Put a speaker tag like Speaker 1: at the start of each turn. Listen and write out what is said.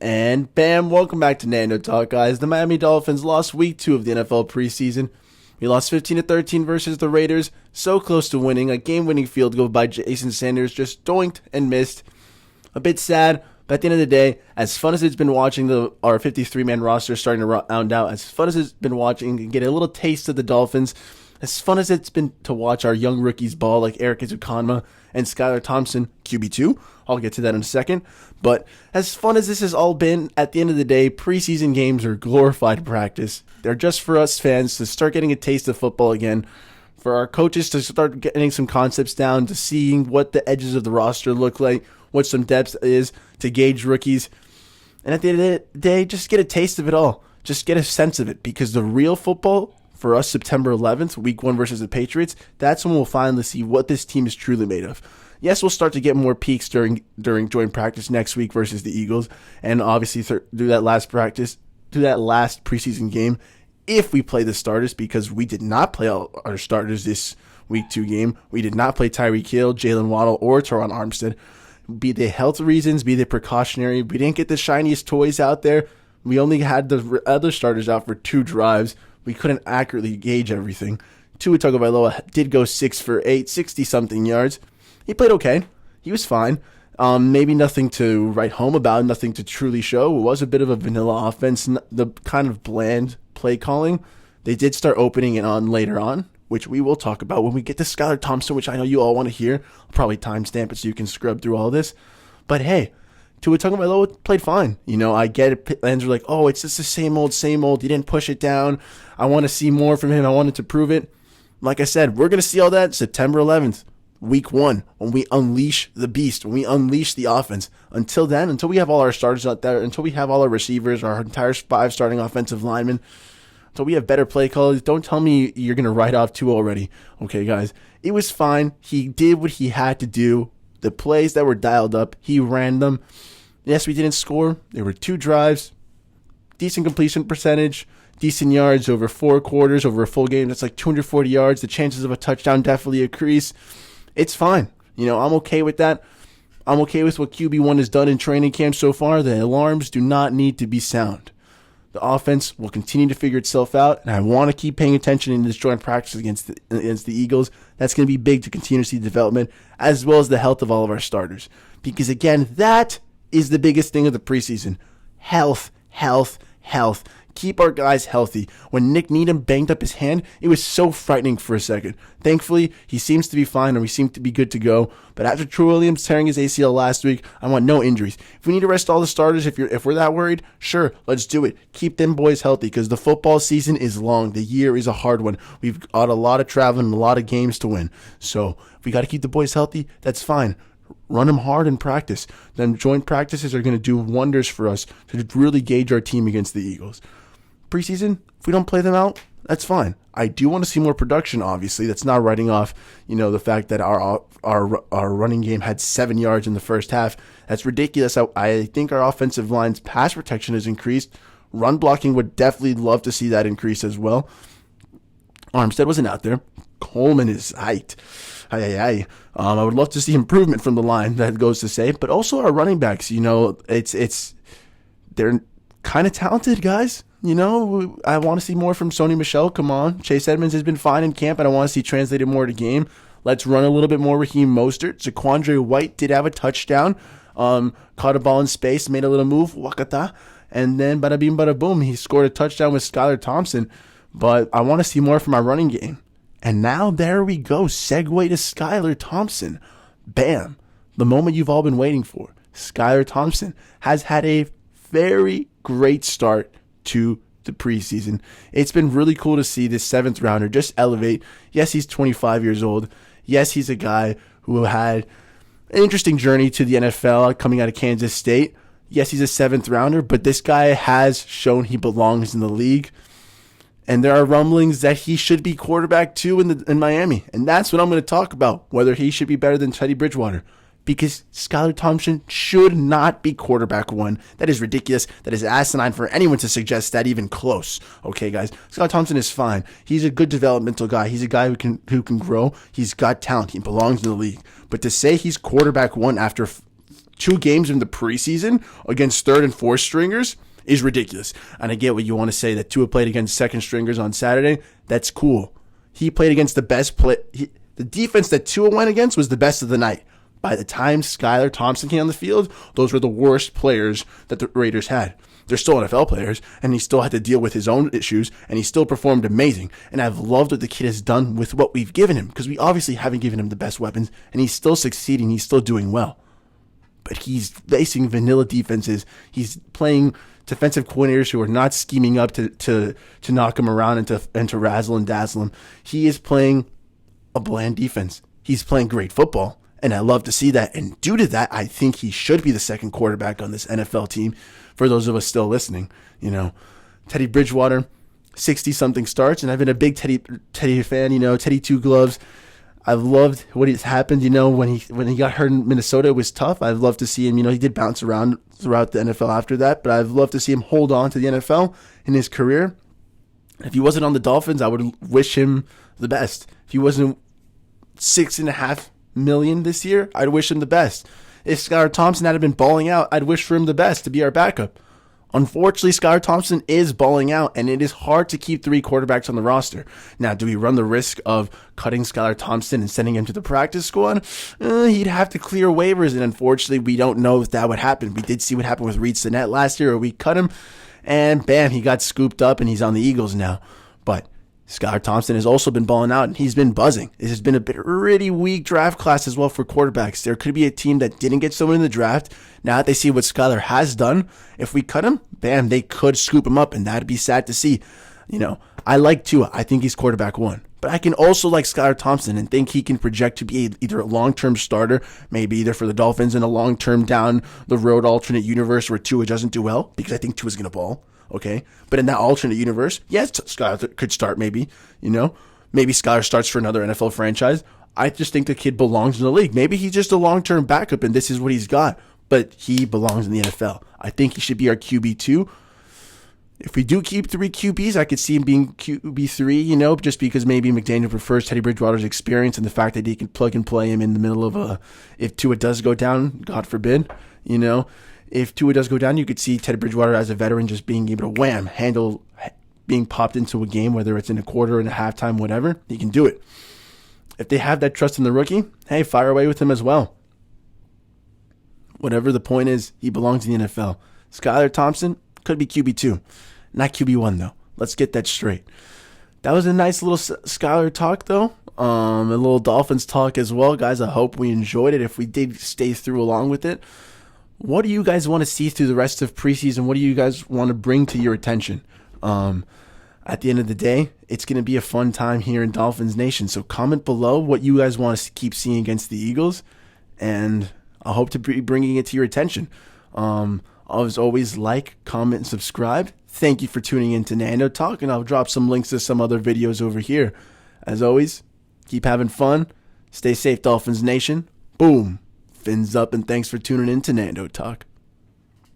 Speaker 1: And bam, welcome back to Nando Talk, guys. The Miami Dolphins lost week 2 of the NFL preseason. We lost 15-13 versus the Raiders, so close to winning. A game-winning field goal by Jason Sanders just doinked and missed. A bit sad, but at the end of the day, as fun as it's been watching our 53-man roster starting to round out, as fun as it's been watching and get a little taste of the Dolphins, as fun as it's been to watch our young rookies ball like Erik Ezukanma and Skylar Thompson, QB2. I'll get to that in a second. But as fun as this has all been, at the end of the day, preseason games are glorified practice. They're just for us fans to start getting a taste of football again, for our coaches to start getting some concepts down, to seeing what the edges of the roster look like, what some depth is, to gauge rookies. And at the end of the day, just get a taste of it all. Just get a sense of it, because the real football for us, September 11th, week 1 versus the Patriots, that's when we'll finally see what this team is truly made of. Yes, we'll start to get more peaks during joint practice next week versus the Eagles, and obviously do that last preseason game if we play the starters, because we did not play all our starters this week 2 game. We did not play Tyreek Hill, Jalen Waddle, or Teron Armstead. Be they health reasons, be they precautionary, we didn't get the shiniest toys out there. We only had the other starters out for 2 drives. We couldn't accurately gauge everything. Tua Tagovailoa did go 6 for 8, 60-something yards. He played okay. He was fine. Maybe nothing to write home about, nothing to truly show. It was a bit of a vanilla offense, the kind of bland play calling. They did start opening it on later on, which we will talk about when we get to Skylar Thompson, which I know you all want to hear. I'll probably timestamp it so you can scrub through all this. But hey, Tua Tagovailoa played fine. You know, I get it. Fans are like, oh, it's just the same old, same old. He didn't push it down. I want to see more from him. I wanted to prove it. Like I said, we're going to see all that September 11th. Week 1, when we unleash the beast, when we unleash the offense. Until then, until we have all our starters out there, until we have all our receivers, our entire 5 starting offensive linemen, until we have better play callers, don't tell me you're going to write off Tua already. Okay, guys, it was fine. He did what he had to do. The plays that were dialed up, he ran them. Yes, we didn't score. There were 2 drives, decent completion percentage, decent yards over 4 quarters, over a full game. That's like 240 yards. The chances of a touchdown definitely increase. It's fine. You know, I'm okay with that. I'm okay with what QB1 has done in training camp so far. The alarms do not need to be sound. The offense will continue to figure itself out, and I want to keep paying attention in this joint practice against the Eagles. That's going to be big to continue to see development, as well as the health of all of our starters. Because, again, that is the biggest thing of the preseason. Health, health, health. Keep our guys healthy. When Nick Needham banged up his hand, it was so frightening for a second. Thankfully, he seems to be fine and we seem to be good to go. But after True Williams tearing his ACL last week, I want no injuries. If we need to rest all the starters, if we're that worried, sure, let's do it. Keep them boys healthy, because the football season is long. The year is a hard one. We've got a lot of traveling and a lot of games to win. So if we got to keep the boys healthy, that's fine. Run them hard in practice. Then joint practices are going to do wonders for us to really gauge our team against the Eagles. Preseason, if we don't play them out, that's fine. I do want to see more production, obviously. That's not writing off, the fact that our running game had 7 yards in the first half. That's ridiculous. I think our offensive line's pass protection has increased. Run blocking would definitely love to see that increase as well. Armstead wasn't out there. Coleman is hyped. I would love to see improvement from the line, that goes to say. But also our running backs, they're kind of talented, guys. I want to see more from Sony Michel. Come on. Chase Edmonds has been fine in camp, and I want to see translated more to game. Let's run a little bit more Raheem Mostert. Zaquandre White did have a touchdown. Caught a ball in space, made a little move. Wakata. And then bada bing, bada boom. He scored a touchdown with Skylar Thompson. But I want to see more from our running game. And now there we go. Segue to Skylar Thompson. Bam. The moment you've all been waiting for. Skylar Thompson has had a very great start to the preseason. It's been really cool to see this 7th rounder just elevate. Yes, he's 25 years old. Yes, he's a guy who had an interesting journey to the NFL coming out of Kansas State. Yes, he's a 7th rounder, but this guy has shown he belongs in the league. And there are rumblings that he should be quarterback 2 in Miami. And that's what I'm going to talk about, whether he should be better than Teddy Bridgewater. Because Skylar Thompson should not be quarterback 1. That is ridiculous. That is asinine for anyone to suggest that even close. Okay, guys. Skylar Thompson is fine. He's a good developmental guy. He's a guy who can grow. He's got talent. He belongs in the league. But to say he's quarterback 1 after 2 games in the preseason against 3rd and 4th stringers is ridiculous. And I get what you want to say, that Tua played against 2nd stringers on Saturday. That's cool. He played against the best the defense that Tua went against was the best of the night. By the time Skylar Thompson came on the field, those were the worst players that the Raiders had. They're still NFL players, and he still had to deal with his own issues, and he still performed amazing. And I've loved what the kid has done with what we've given him, because we obviously haven't given him the best weapons, and he's still succeeding. He's still doing well. But he's facing vanilla defenses. He's playing defensive coordinators who are not scheming up to knock him around and to razzle and dazzle him. He is playing a bland defense. He's playing great football, and I love to see that. And due to that, I think he should be the second quarterback on this NFL team. For those of us still listening, Teddy Bridgewater, 60-something starts, and I've been a big Teddy fan. Teddy Two Gloves. I've loved what has happened. When he got hurt in Minnesota, it was tough. I'd love to see him. He did bounce around throughout the NFL after that, but I'd love to see him hold on to the NFL in his career. If he wasn't on the Dolphins, I would wish him the best. If he wasn't $6.5 million this year, I'd wish him the best. If Skylar Thompson had been balling out, I'd wish for him the best to be our backup. Unfortunately, Skylar Thompson is balling out, and it is hard to keep 3 quarterbacks on the roster. Now, do we run the risk of cutting Skylar Thompson and sending him to the practice squad? He'd have to clear waivers, and unfortunately, we don't know if that would happen. We did see what happened with Reed Sinnett last year, where we cut him, and bam, he got scooped up, and he's on the Eagles now. But Skylar Thompson has also been balling out, and he's been buzzing. This has been a pretty weak draft class as well for quarterbacks. There could be a team that didn't get someone in the draft. Now that they see what Skylar has done, if we cut him, bam, they could scoop him up, and that'd be sad to see. I like Tua. I think he's quarterback 1. But I can also like Skylar Thompson and think he can project to be either a long-term starter, maybe either for the Dolphins in a long-term down the road alternate universe where Tua doesn't do well, because I think Tua's going to ball. Okay, but in that alternate universe, yes, Skylar could start maybe, maybe Skylar starts for another NFL franchise. I just think the kid belongs in the league. Maybe he's just a long-term backup and this is what he's got, but he belongs in the NFL. I think he should be our QB2. If we do keep 3 QBs, I could see him being QB3, just because maybe McDaniel prefers Teddy Bridgewater's experience and the fact that he can plug and play him in the middle of if Tua does go down, God forbid, If Tua does go down, you could see Teddy Bridgewater as a veteran just being able to handle being popped into a game, whether it's in a quarter and a halftime, whatever. He can do it. If they have that trust in the rookie, hey, fire away with him as well. Whatever the point is, he belongs in the NFL. Skylar Thompson could be QB2, not QB1 though. Let's get that straight. That was a nice little Skylar talk though. A little Dolphins talk as well, guys. I hope we enjoyed it. If we did stay through along with it. What do you guys want to see through the rest of preseason? What do you guys want to bring to your attention? At the end of the day, it's going to be a fun time here in Dolphins Nation. So comment below what you guys want to keep seeing against the Eagles, and I hope to be bringing it to your attention. As always, like, comment, and subscribe. Thank you for tuning in to Nando Talk, and I'll drop some links to some other videos over here. As always, keep having fun. Stay safe, Dolphins Nation. Boom. Fins up, and thanks for tuning in to Nando Talk.